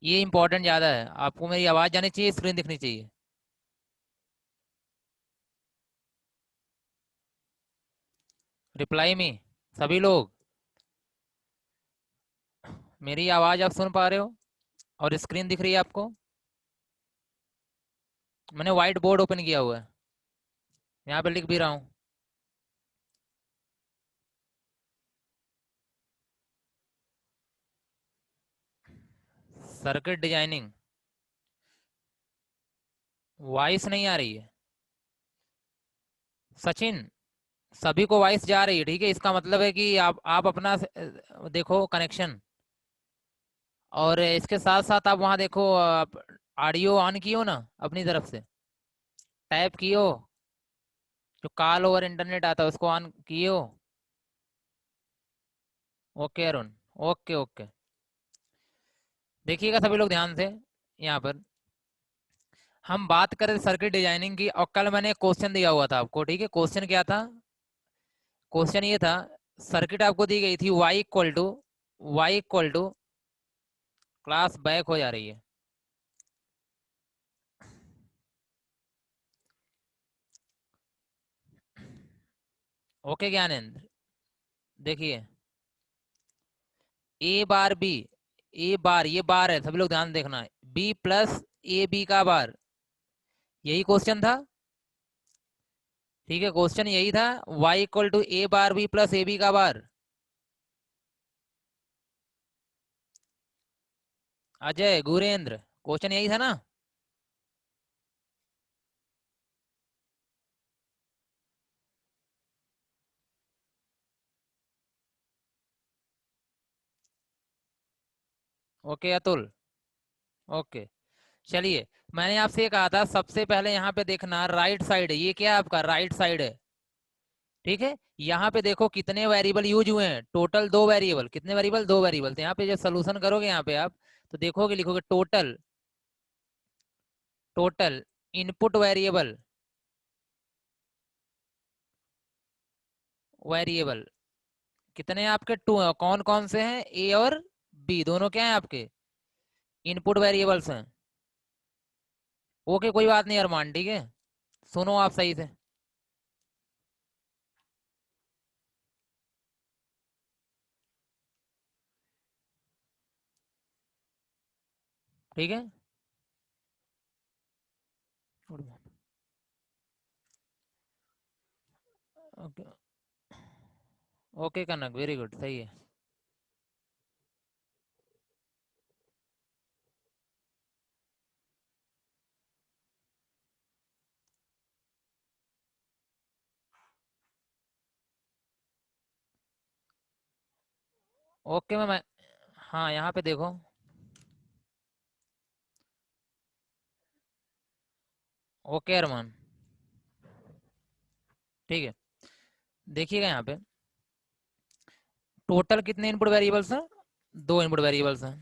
ये इंपॉर्टेंट ज़्यादा है, आपको मेरी आवाज़ जानी चाहिए, स्क्रीन दिखनी चाहिए। रिप्लाई में सभी लोग, मेरी आवाज़ आप सुन पा रहे हो और स्क्रीन दिख रही है आपको? मैंने व्हाइट बोर्ड ओपन किया हुआ है, यहाँ पे लिख भी रहा हूँ। सर्किट डिजाइनिंग, वॉइस नहीं आ रही है सचिन। सभी को वॉइस जा रही है, ठीक है, इसका मतलब है कि आप अपना देखो कनेक्शन, और इसके साथ साथ आप वहाँ देखो, आप ऑडियो ऑन कियो ना अपनी तरफ से, टाइप कियो, जो कॉल ओवर इंटरनेट आता है उसको ऑन कियो। Okay Arun, okay okay. देखिएगा सभी लोग ध्यान से, यहाँ पर हम बात करें सर्किट डिजाइनिंग की, और कल मैंने क्वेश्चन दिया हुआ था आपको, ठीक है, क्वेश्चन क्या था? क्वेश्चन ये था, सर्किट आपको दी गई थी y equal to class back हो जा रही है। ओके ज्ञानेंद्र, देखिए, ए बार बी, ए बार ये बार है, सभी लोग ध्यान देखना है, बी प्लस ए बी का बार, यही क्वेश्चन था, ठीक है, क्वेश्चन यही था, y equal to A bar B plus A B का बार। अजय गुरेंद्र, क्वेश्चन यही था ना? Okay Atul, okay. चलिए, मैंने आपसे ये कहा था सबसे पहले यहाँ पे देखना राइट साइड है, ये क्या है आपका राइट साइड है, ठीक है। यहाँ पे देखो कितने वेरिएबल यूज हुए हैं, टोटल दो वेरिएबल, कितने वेरिएबल? दो वेरिएबल। तो यहाँ पे जब सोल्यूशन करोगे यहाँ पे आप, तो देखोगे, लिखोगे total, total input variable, variable कितने हैं आपके? टू, कौन कौन से हैं? ए और बी दोनों क्या हैं आपके? इनपुट वेरिएबल्स हैं। ओके, कोई बात नहीं अरमान, ठीक है, सुनो आप सही से, ठीक है। ओके, ओके कनक, वेरी गुड, सही है। ओके मैं, हाँ यहाँ पे देखो, ओके अरमान, ठीक है, देखिएगा यहाँ पे टोटल कितने इनपुट वेरिएबल्स हैं? दो इनपुट वेरिएबल्स हैं।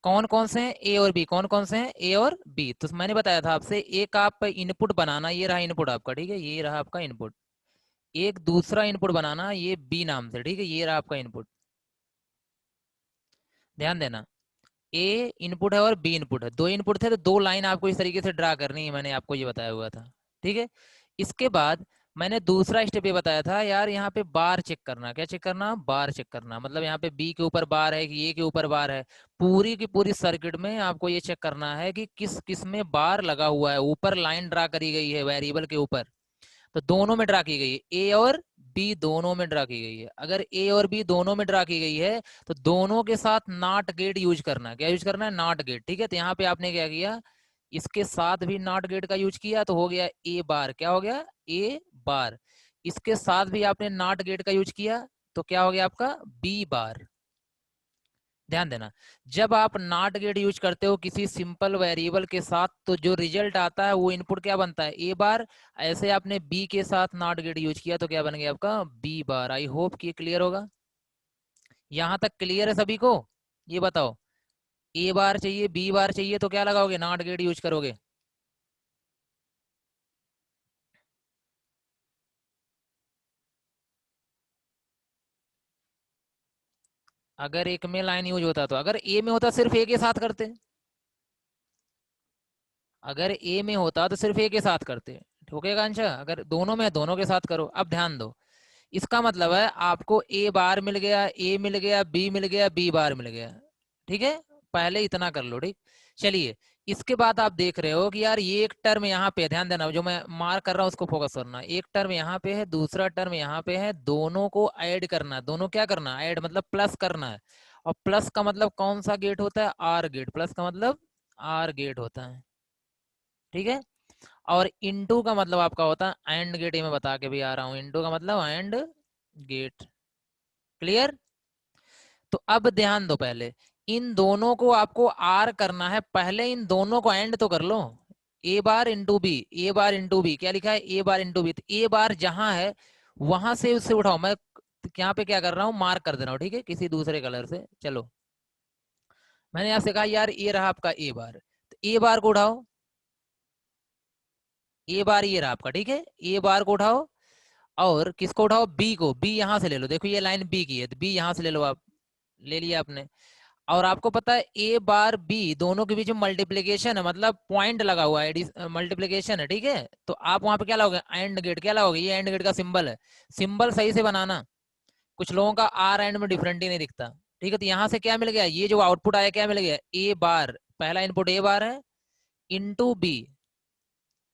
कौन कौन से हैं? ए और बी। कौन कौन से हैं? ए और बी। तो मैंने बताया था आपसे, एक आप इनपुट बनाना, ये रहा इनपुट आपका, ठीक है, ये रहा आपका इनपुट। एक दूसरा इनपुट बनाना, ये बी नाम से, ठीक है, ये रहा आपका इनपुट। ध्यान देना, ए इनपुट है और बी इनपुट है, दो इनपुट थे, तो दो लाइन आपको इस तरीके से ड्रा करनी है, मैंने आपको ये बताया हुआ था, ठीक है। इसके बाद मैंने दूसरा स्टेप ये बताया था यार, यहाँ पे बार चेक करना। क्या चेक करना? बार चेक करना, मतलब यहाँ पे बी के ऊपर बार है कि ए के ऊपर बार है, पूरी की पूरी सर्किट में आपको ये चेक करना है कि किस किस में बार लगा हुआ है, ऊपर लाइन ड्रा करी गई है वेरिएबल के ऊपर, तो दोनों में ड्रा की गई है, ए और बी दोनों में ड्रा की गई है। अगर ए और बी दोनों में ड्रा की गई है, तो दोनों के साथ नॉट गेट यूज करना है। क्या यूज करना है? नॉट गेट, ठीक है। तो यहाँ पे आपने क्या किया, इसके साथ भी नॉट गेट का यूज किया, तो हो गया ए बार। क्या हो गया? ए बार। इसके साथ भी आपने नॉट गेट का यूज किया, तो क्या हो गया आपका? B bar. ध्यान देना, जब आप नॉट गेट यूज करते हो किसी सिंपल वेरिएबल के साथ, तो जो रिजल्ट आता है वो इनपुट क्या बनता है? ए बार। ऐसे आपने बी के साथ नॉट गेट यूज किया, तो क्या बन गया आपका? B bar. आई होप कि क्लियर होगा। यहां तक क्लियर है सभी को? ये बताओ, ए बार चाहिए, बी बार चाहिए, तो क्या लगाओगे? नॉट गेट यूज करोगे। अगर एक में लाइन यूज होता तो, अगर ए में होता सिर्फ ए के साथ करते, अगर ए में होता तो सिर्फ ए के साथ करते। ठोकेगा अंश, अगर दोनों में है दोनों के साथ करो। अब ध्यान दो, इसका मतलब है आपको ए बार मिल गया, ए मिल गया, बी मिल गया, बी बार मिल गया। ठीक है, पहले इतना कर लो। ठीक, चलिए इसके बाद आप देख रहे हो कि यार ये एक टर्म यहाँ पे, ध्यान देना जो मैं मार्क कर रहा हूँ उसको फोकस करना। एक टर्म यहाँ पे है, दूसरा टर्म यहाँ पे है, दोनों को ऐड करना है। दोनों क्या करना है, ऐड मतलब प्लस करना है। और प्लस का मतलब कौन सा गेट होता है, आर गेट। प्लस का मतलब आर गेट होता है। ठीक है, और इनटू का मतलब आपका होता है एंड गेट। ये मैं बता के भी आ रहा हूँ, इनटू का मतलब एंड गेट। क्लियर। तो अब ध्यान दो, पहले इन दोनों को आपको आर करना है, पहले इन दोनों को एंड तो कर लो। ए bar into B, A bar into B, क्या लिखा है, ए बार इंटू बी। तो ए बार जहां है वहां से उससे उठाओ। मैं यहाँ पे क्या कर रहा हूँ, मार्क कर दे रहा हूँ। ठीक है, किसी दूसरे कलर से। चलो, मैंने आपसे कहा यार ये रहा आपका ए बार, तो ए बार को उठाओ। ए बार ये रहा आपका। ठीक है, ए बार को उठाओ और किसको उठाओ, बी को। बी यहां से ले लो, देखो ये लाइन बी की है तो बी यहां से ले लो आप। ले लिया आपने। और आपको पता है ए बार बी दोनों के बीच में मल्टीप्लीकेशन है, मतलब पॉइंट लगा हुआ है, मल्टीप्लीकेशन है। ठीक है, तो आप वहां पे क्या लाओगे, एंड गेट। क्या लाओगे, ये एंड गेट का सिंबल है। सिंबल सही से बनाना, कुछ लोगों का आर एंड में डिफरेंट ही नहीं दिखता। ठीक है, तो यहां से क्या मिल गया, ये जो आउटपुट आया क्या मिल गया, ए बार, पहला इनपुट ए बार है, इंटू बी,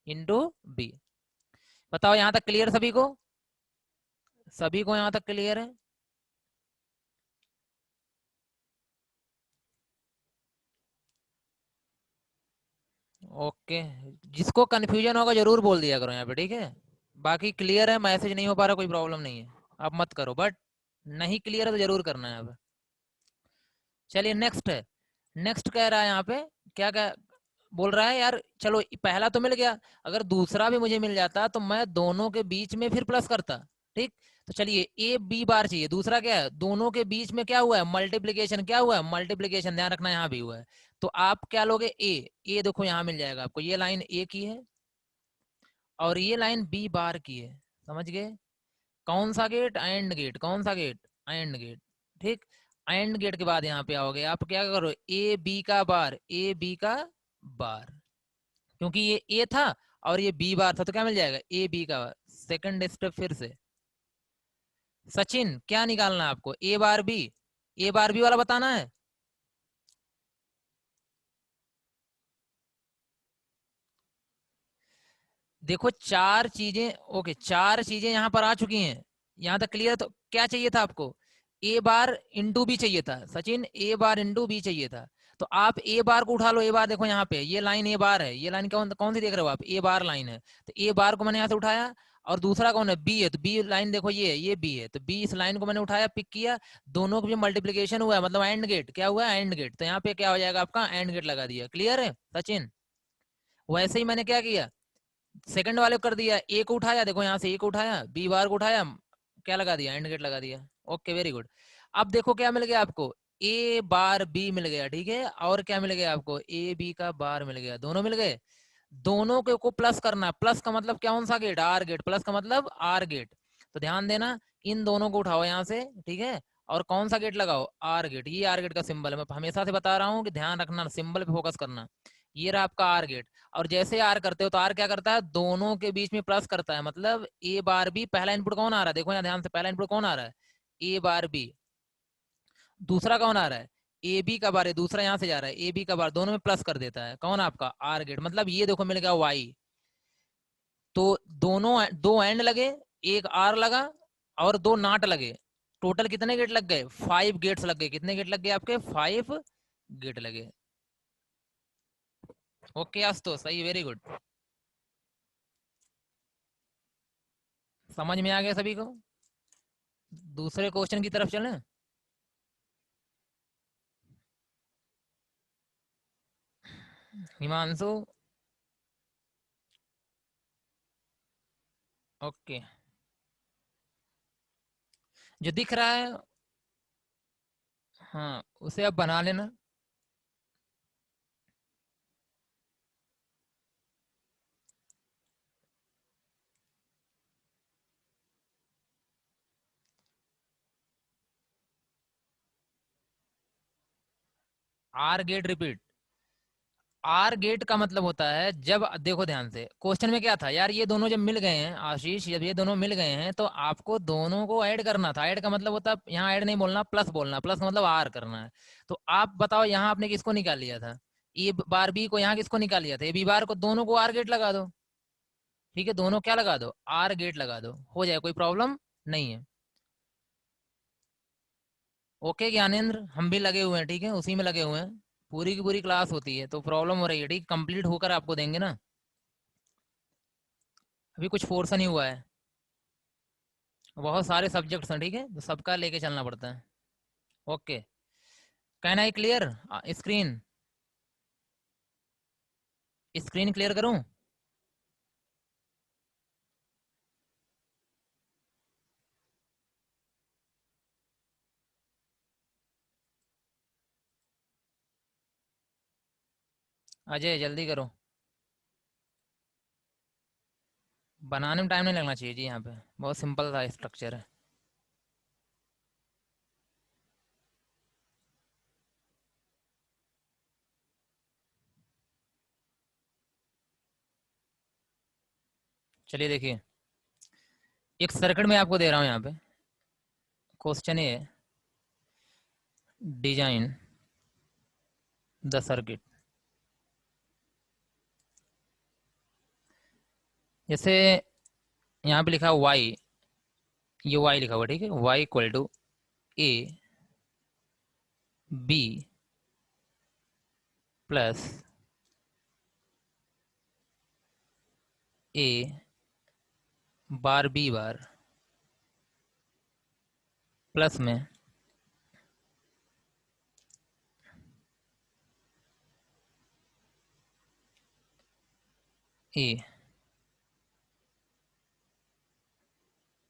इंटू बी। बताओ यहां तक क्लियर सभी को, सभी को यहां तक क्लियर है। ओके, जिसको कंफ्यूजन होगा जरूर बोल दिया करो यहाँ पे। ठीक है, बाकी क्लियर है, मैसेज नहीं हो पा रहा कोई प्रॉब्लम नहीं है, अब मत करो। बट नहीं क्लियर है तो जरूर करना है अब। चलिए नेक्स्ट है। नेक्स्ट कह रहा है यहाँ पे, क्या क्या बोल रहा है यार, चलो पहला तो मिल गया, अगर दूसरा भी मुझे मिल जाता तो मैं दोनों के बीच में फिर प्लस करता। ठीक, तो चलिए ए बी बार चाहिए। दूसरा क्या है, दोनों के बीच में क्या हुआ है, मल्टीप्लीकेशन। क्या हुआ है, मल्टीप्लीकेशन, ध्यान रखना यहाँ भी हुआ है। तो आप क्या लोगे, ए। ए देखो यहाँ मिल जाएगा आपको, ये लाइन ए की है और ये लाइन बी बार की है। समझ गए, कौन सा गेट, एंड गेट। कौन सा गेट, एंड गेट। ठीक, एंड गेट के बाद यहाँ पे आओगे आप, क्या करो, ए बी का बार, ए बी का बार, क्योंकि ये ए था और ये बी बार था तो क्या मिल जाएगा, ए बी का बार। सेकंड स्टेप फिर से, सचिन क्या निकालना है आपको, ए bar B, A bar B वाला बताना है। देखो चार चीजें, ओके चार चीजें यहाँ पर आ चुकी हैं, यहाँ तक क्लियर। तो क्या चाहिए था आपको, ए बार इंटू बी चाहिए था सचिन, ए बार इंटू बी चाहिए था। तो आप ए बार को उठा लो। ए बार देखो यहाँ पे ये लाइन ए बार है, ये लाइन कौन कौन सी देख रहे हो आप, ए बार लाइन है। तो ए बार को मैंने यहाँ से उठाया, और दूसरा कौन है, बी है, तो बी लाइन देखो ये है, ये बी है, तो बी इस लाइन को मैंने उठाया, पिक किया। दोनों के बीच मल्टीप्लीकेशन हुआ है, मतलब एंड गेट। क्या हुआ है, एंड गेट। तो यहाँ पे क्या हो जाएगा आपका, एंड गेट लगा दिया। क्लियर है सचिन। वैसे ही मैंने क्या किया, सेकंड वाले को कर दिया, ए को उठाया, देखो यहाँ से ए को उठाया, बी बार को उठाया, क्या लगा दिया, एंड गेट लगा दिया। Okay very good. अब देखो क्या मिल गया आपको, ए बार बी मिल गया। ठीक है, और क्या मिल गया आपको, ए बी का बार मिल गया, दोनों मिल गए। दोनों के को प्लस करना, प्लस का मतलब कौन सा गेट, आर गेट। प्लस का मतलब आर गेट। तो ध्यान देना, इन दोनों को उठाओ यहाँ से। ठीक है, और कौन सा गेट लगाओ, आर गेट। ये आर गेट का सिंबल है, मैं हमेशा से बता रहा हूँ कि ध्यान रखना, सिंबल पे फोकस करना। ये रहा आपका आर गेट। और जैसे आर करते हो तो आर क्या करता है, दोनों के बीच में प्लस करता है, मतलब ए बार बी। पहला इनपुट कौन आ रहा है, देखो यहाँ ध्यान से, पहला इनपुट कौन आ रहा है, ए बार बी। दूसरा कौन आ रहा है, ए बी का बार है, दूसरा यहाँ से जा रहा है ए बी का बार, दोनों में प्लस कर देता है कौन, आपका आर गेट। मतलब ये देखो मिल गया वाई। तो दोनों दो एंड लगे, एक आर लगा और दो नाट लगे। टोटल कितने गेट लग गए, 5 गेट्स लग गए। कितने गेट लग गए आपके, 5 गेट लगे। ओके आज तो सही, वेरी गुड। समझ में आ गया सभी को। दूसरे क्वेश्चन की तरफ चलें। हिमांशु, ओके, जो दिख रहा है हाँ उसे आप बना लेना। OR gate repeat, OR gate का मतलब होता है जब, देखो ध्यान से क्वेश्चन में क्या था यार, ये दोनों जब मिल गए हैं आशीष, जब ये दोनों मिल गए हैं तो आपको दोनों को ऐड करना था। ऐड का मतलब होता है यहाँ ऐड नहीं बोलना, प्लस बोलना, प्लस का मतलब आर करना है। तो आप बताओ यहाँ आपने किसको निकाल लिया था, ए बार बी को, यहाँ किसको निकाल लिया था, ए बी बार को, दोनों को आर गेट लगा दो। ठीक है, दोनों क्या लगा दो, आर गेट लगा दो, हो जाए, कोई प्रॉब्लम नहीं है। ओके ज्ञानेंद्र, हम भी लगे हुए हैं, ठीक है, उसी में लगे हुए हैं, पूरी की पूरी क्लास होती है तो प्रॉब्लम हो रही है, ठीक, कंप्लीट होकर आपको देंगे ना, अभी कुछ फोर्स नहीं हुआ है, बहुत सारे सब्जेक्ट्स हैं, ठीक है, तो सबका लेके चलना पड़ता है। Okay, can I clear screen, screen clear करूं? अजय जल्दी करो, बनाने में टाइम नहीं लगना चाहिए जी, यहाँ पे बहुत सिंपल सा स्ट्रक्चर है। चलिए देखिए, एक सर्किट में आपको दे रहा हूँ, यहाँ पे क्वेश्चन ये, डिजाइन द सर्किट, जैसे यहाँ पे लिखा वाई, ये वाई लिखा हुआ, ठीक है, Y equal to A B plus A bar B bar plus में ए,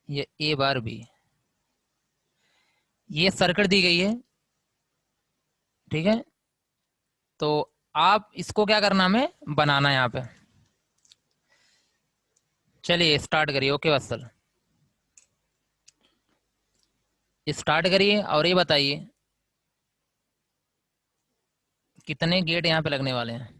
ये ए बार बी, ये सर्किट दी गई है, ठीक है, तो आप इसको क्या करना, हमें बनाना है यहाँ पे। चलिए स्टार्ट करिए, ओके वत्सल, स्टार्ट करिए और ये बताइए कितने गेट यहाँ पे लगने वाले हैं।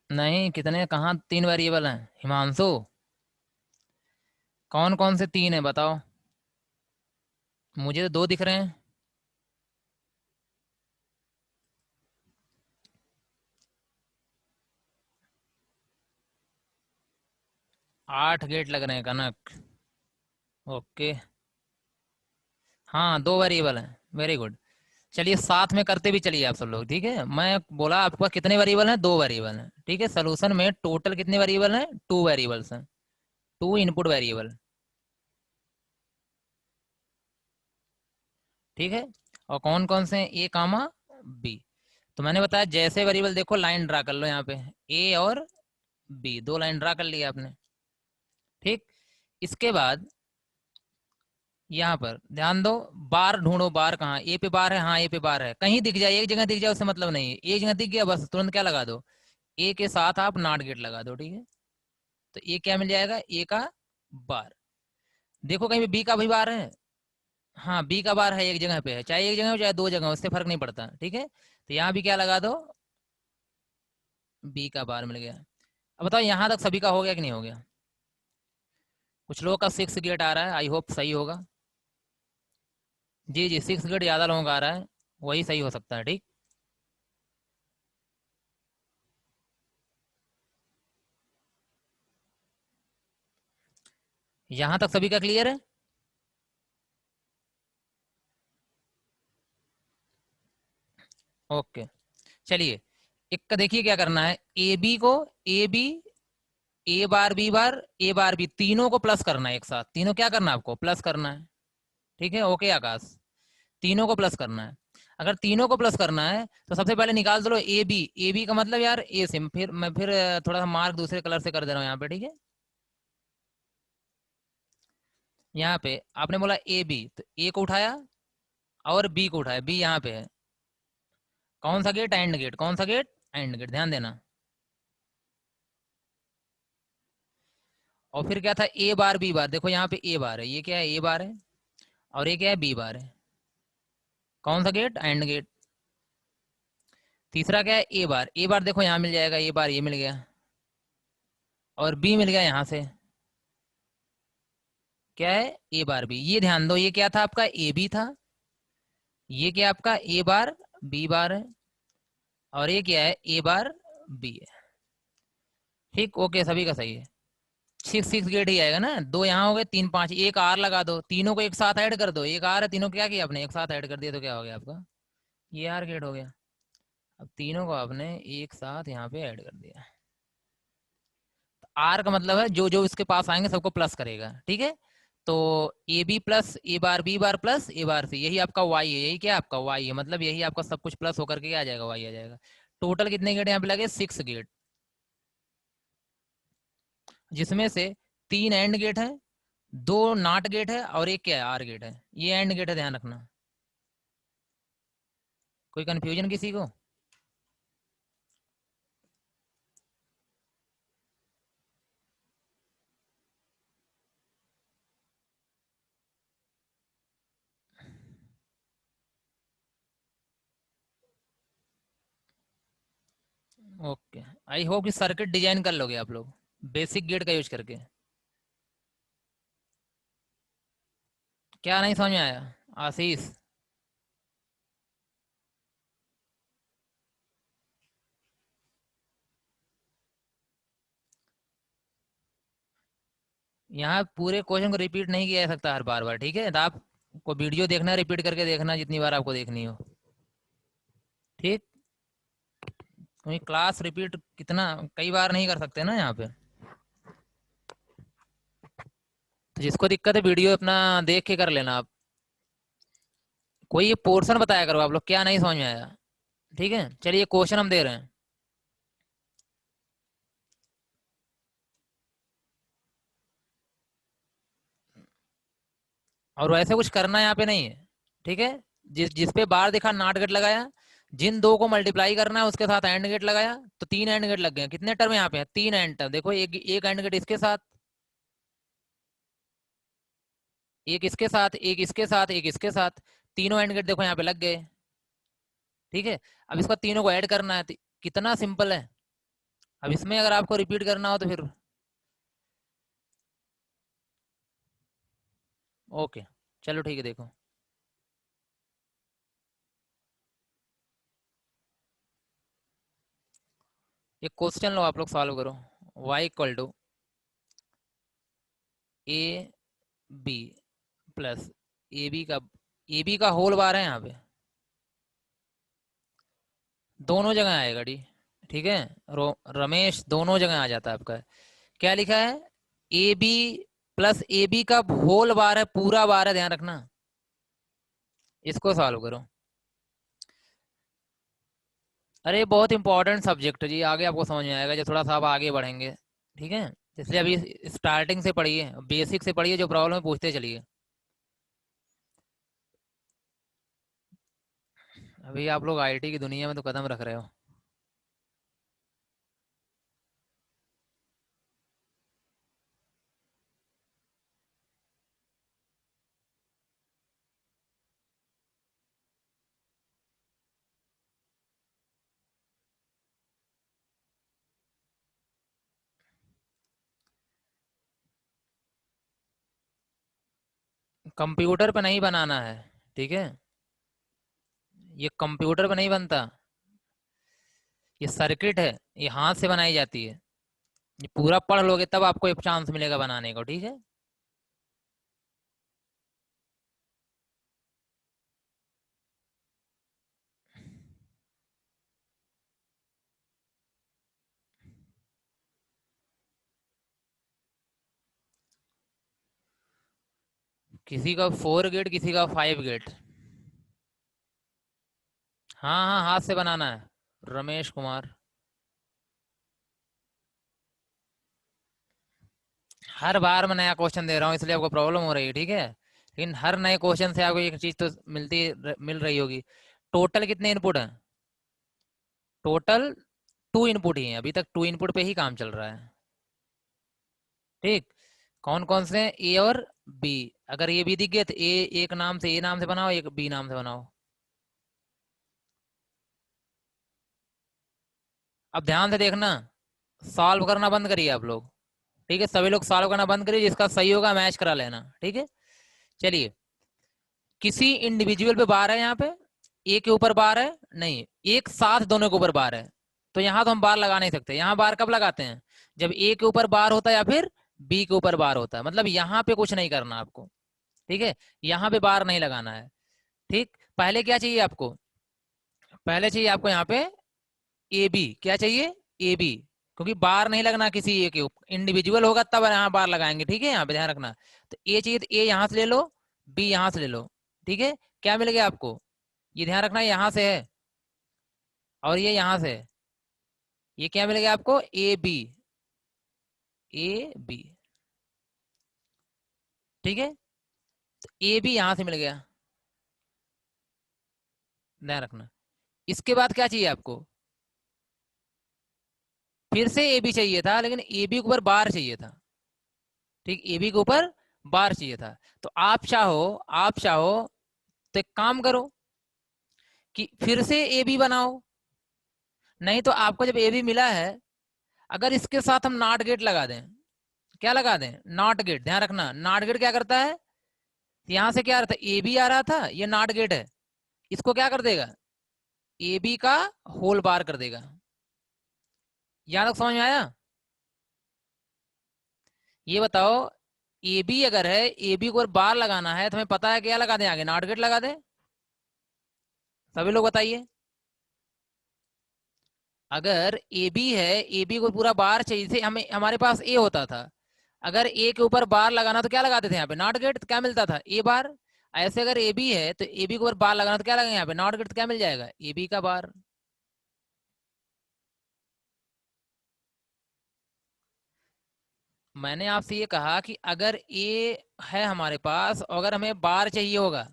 नहीं, कितने कहाँ, 3 वेरिएबल हैं हिमांशु, कौन कौन से 3 है बताओ, मुझे तो 2 दिख रहे हैं। 8 गेट लग रहे हैं कनक, ओके, हाँ 2 वेरिएबल हैं, वेरी गुड। चलिए साथ में करते भी चलिए आप सब लोग, ठीक है, मैं बोला आपके पास कितने वेरिएबल हैं, 2 वेरिएबल हैं, ठीक है, सोल्यूशन में टोटल कितने वेरिएबल हैं, 2 वेरिएबल्स हैं, 2 इनपुट वेरिएबल, ठीक है, और कौन कौन से हैं, ए कामा बी। तो मैंने बताया जैसे वेरिएबल देखो, लाइन ड्रा कर लो यहाँ पे, ए और बी 2 लाइन ड्रा कर लिया आपने, ठीक, इसके बाद यहाँ पर ध्यान दो, बार ढूंढो, बार कहाँ, ए पे बार है, हाँ ए पे बार है, कहीं दिख जाए, एक जगह दिख जाए उससे मतलब नहीं है, एक जगह दिख गया बस तुरंत क्या लगा दो, ए के साथ आप नॉट गेट लगा दो, ठीक है, तो ए क्या मिल जाएगा, ए का बार, देखो कहीं बी का भी बार है, हाँ बी का बार है, एक जगह पे है, चाहे एक जगह हो चाहे 2 जगह हो, उससे फर्क नहीं पड़ता, ठीक है, तो यहाँ भी क्या लगा दो, बी का बार मिल गया। अब बताओ यहाँ तक सभी का हो गया कि नहीं हो गया, कुछ लोगों का 6 गेट आ रहा है, आई होप सही होगा, जी जी 6 गेट ज़्यादा लोगों का आ रहा है, वही सही हो सकता है, ठीक, यहाँ तक सभी का क्लियर है। ओके, चलिए एक का देखिए क्या करना है, ए बी को, A B A bar B bar A bar B, तीनों को प्लस करना है एक साथ, तीनों क्या करना है आपको, प्लस करना है। ठीक है, ओके आकाश, तीनों को प्लस करना है। अगर तीनों को प्लस करना है तो सबसे पहले निकाल दो ए बी। ए बी का मतलब यार ए से, फिर मैं फिर थोड़ा सा मार्क दूसरे कलर से कर दे रहा हूँ यहाँ पे, ठीक है। यहाँ पे आपने बोला ए बी, तो ए को उठाया और बी को उठाया, बी यहाँ पे है। कौन सा गेट, एंड गेट, कौन सा गेट, एंड गेट, ध्यान देना। और फिर क्या था, ए बार बी बार, देखो यहाँ पे ए बार है, ये क्या है, ए बार है, और ये क्या है, बी बार है। कौन सा गेट, एंड गेट। तीसरा क्या है, ए बार, ए बार देखो यहाँ मिल जाएगा, ए बार ये मिल गया, और बी मिल गया यहाँ से। क्या है, ए बार बी, ये ध्यान दो, ये क्या था आपका, ए बी था, ये क्या आपका ए बार बी बार है, और ये क्या है, ए बार बी है। ठीक, ओके, सभी का सही है। सिक्स सिक्स गेट ही आएगा ना, दो यहाँ हो गए, तीन पांच, एक आर लगा दो, तीनों को एक साथ ऐड कर दो, एक आर है, तीनों को क्या किया आपने, एक साथ ऐड कर दिया, तो क्या हो गया आपका, ये आर गेट हो गया। अब तीनों को आपने एक साथ यहाँ पे ऐड कर दिया। आर का मतलब है जो जो इसके पास आएंगे सबको प्लस करेगा, ठीक है। तो A B plus A bar B bar plus A bar C, यही आपका वाई है, यही क्या आपका वाई है, मतलब यही आपका सब कुछ प्लस होकर के आ जाएगा, वाई आ जाएगा। टोटल कितने गेट यहाँ पे लगे, सिक्स गेट, जिसमें से तीन एंड गेट है, दो नॉट गेट है, और एक क्या है, आर गेट है, ये एंड गेट है, ध्यान रखना। कोई कंफ्यूजन किसी को। ओके, आई होप कि सर्किट डिजाइन कर लोगे आप लोग बेसिक गेट का यूज करके। क्या नहीं समझ में आया, आशीष। यहाँ पूरे क्वेश्चन को रिपीट नहीं किया जा सकता हर बार बार, ठीक है, तो आपको वीडियो देखना, रिपीट करके देखना जितनी बार आपको देखनी हो, ठीक। क्योंकि क्लास रिपीट कितना कई बार नहीं कर सकते ना यहाँ पे। तो जिसको दिक्कत है वीडियो अपना देख के कर लेना आप। कोई ये पोर्शन बताया करो आप लोग, क्या नहीं समझ में आया, ठीक है। चलिए क्वेश्चन हम दे रहे हैं। और वैसे कुछ करना यहाँ पे नहीं है, ठीक है। जिस जिस पे बार दिखा नॉट गेट लगाया, जिन दो को मल्टीप्लाई करना है उसके साथ एंड गेट लगाया, तो तीन एंड गेट लग गए। कितने टर्म यहाँ पे हैं, तीन एंड टर्म, देखो एक एक एंड गेट इसके साथ, एक इसके साथ, एक इसके साथ, एक इसके साथ, तीनों एंड गेट देखो यहाँ पे लग गए, ठीक है। अब इसको तीनों को ऐड करना है, तो कितना सिंपल है। अब इसमें अगर आपको रिपीट करना हो तो फिर ओके, चलो ठीक है, देखो। ये क्वेश्चन लो, आप लोग सॉल्व करो। y equal to A B plus A B का होल बार है यहाँ पे, दोनों जगह आएगा डी, ठीक है। रमेश दोनों जगह आ जाता है आपका। क्या लिखा है, A B plus A B का होल बार है, पूरा बार है, ध्यान रखना। इसको सॉल्व करो। अरे बहुत इंपॉर्टेंट सब्जेक्ट है जी, आगे आपको समझ में आएगा जब थोड़ा सा आप आगे बढ़ेंगे, ठीक है। इसलिए अभी स्टार्टिंग से पढ़िए, बेसिक से पढ़िए, जो प्रॉब्लम है पूछते चलिए। अभी आप लोग आईटी की दुनिया में तो कदम रख रहे हो। कंप्यूटर पे नहीं बनाना है, ठीक है। ये कंप्यूटर पे नहीं बनता, ये सर्किट है, ये हाथ से बनाई जाती है। ये पूरा पढ़ लोगे तब आपको एक चांस मिलेगा बनाने को, ठीक है। किसी का 4 गेट, किसी का 5 गेट। हाँ हाँ, हाथ से बनाना है। रमेश कुमार। हर बार मैं नया क्वेश्चन दे रहा हूँ इसलिए आपको प्रॉब्लम हो रही है, ठीक है, लेकिन हर नए क्वेश्चन से आपको एक चीज तो मिल रही होगी। टोटल कितने इनपुट हैं? टोटल 2 इनपुट ही हैं, अभी तक 2 इनपुट पे ही काम चल रहा है। ठीक। कौन कौन से हैं? ए और बी। अगर ये बी दिख गए तो ए, एक नाम से, ए नाम से बनाओ, एक बी नाम से बनाओ। अब ध्यान से देखना, सॉल्व करना बंद करिए आप लोग। ठीक है, सभी लोग सॉल्व करना बंद करिए, जिसका सही होगा मैच करा लेना, ठीक है। चलिए, किसी इंडिविजुअल पे बार है यहाँ पे, ए के ऊपर बार है नहीं, एक साथ दोनों के ऊपर बार है, तो यहाँ तो हम बार लगा नहीं सकते। यहाँ बार कब लगाते हैं? जब ए के ऊपर बार होता है या फिर बी के ऊपर बार होता है, मतलब यहाँ पे कुछ नहीं करना आपको। ठीक है, यहाँ पे बार नहीं लगाना है। ठीक, पहले क्या चाहिए आपको? पहले चाहिए आपको यहाँ पे ए बी। क्या चाहिए? A B. क्योंकि बार नहीं लगना किसी ए के ऊपर, इंडिविजुअल होगा तब यहाँ बार लगाएंगे, ठीक है, यहाँ पे ध्यान रखना। तो ए चाहिए तो ए यहाँ से ले लो, बी यहाँ से ले लो। ठीक है, क्या मिल गया आपको? ये ध्यान रखना, यहाँ से है और ये यहाँ से है। ये क्या मिल गया आपको? A B. A B. ठीक है, तो ए बी यहाँ से मिल गया, ध्यान रखना। इसके बाद क्या चाहिए आपको? फिर से ए बी चाहिए था, लेकिन ए बी के ऊपर बार चाहिए था। ठीक, ए बी के ऊपर बार चाहिए था। तो आप चाहो तो एक काम करो कि फिर से ए बी बनाओ। नहीं तो आपको जब ए बी मिला है, अगर इसके साथ हम नॉट गेट लगा दें, क्या लगा दें? Not gate. ध्यान रखना, नॉट गेट क्या करता है? यहां से क्या आ रहा था? ए बी आ रहा था, ये नॉट गेट है, इसको क्या कर देगा? ए बी का होल बार कर देगा। यहां तक समझ में आया? ये बताओ, ए बी अगर है, ए बी को बार लगाना है तो हमें पता है क्या लगा दें आगे? नॉट गेट लगा दें। सभी लोग बताइए। अगर ए बी है, ए बी को पूरा बार चाहिए, जैसे हमें हमारे पास ए होता था, अगर ए के ऊपर बार लगाना तो क्या लगाते थे यहाँ पे? Not gate. तो क्या मिलता था? ए बार। ऐसे अगर ए बी है तो ए बी के ऊपर बार लगाना तो क्या लगेगा यहाँ पे? Not gate. तो क्या मिल जाएगा? ए बी का बार। मैंने आपसे ये कहा कि अगर ए है हमारे पास और अगर हमें बार चाहिए होगा,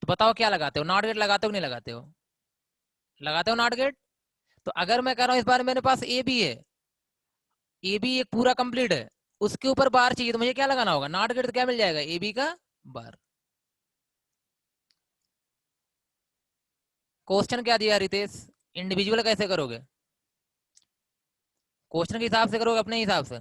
तो बताओ क्या लगाते हो? नॉट गेट लगाते हो कि नहीं लगाते हो? लगाते हो नॉट गेट। तो अगर मैं कह रहा हूँ इस बार मेरे पास ए बी है, ए बी एक पूरा कंप्लीट है, उसके ऊपर बार चाहिए, तो मुझे क्या लगाना होगा? Not gate. तो क्या मिल जाएगा? ए बी का बार। क्वेश्चन क्या दिया रितेश? इंडिविजुअल कैसे करोगे? क्वेश्चन के हिसाब से करोगे अपने हिसाब से?